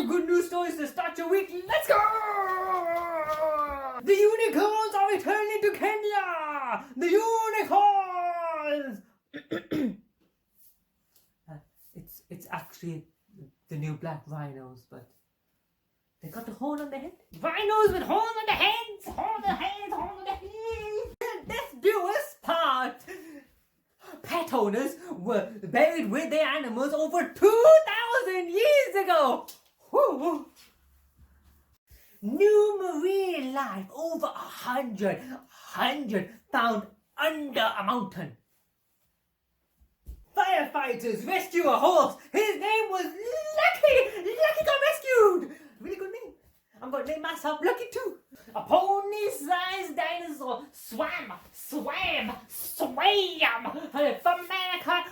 good news stories to start your week. Let's go! The unicorns are returning to Kenya! The unicorns! It's actually the new black rhinos, but they got the horn on the head. Rhinos with horn on the heads! Horn on the heads! Horn on the heads! Let's do a part! Pet owners were buried with their animals over 2,000 years ago! Woo. New marine life over 100 found under a mountain. Firefighters rescue a horse. His name was Lucky. Lucky got rescued. Really good name. I'm going to name myself Lucky too. A pony-sized dinosaur swam from America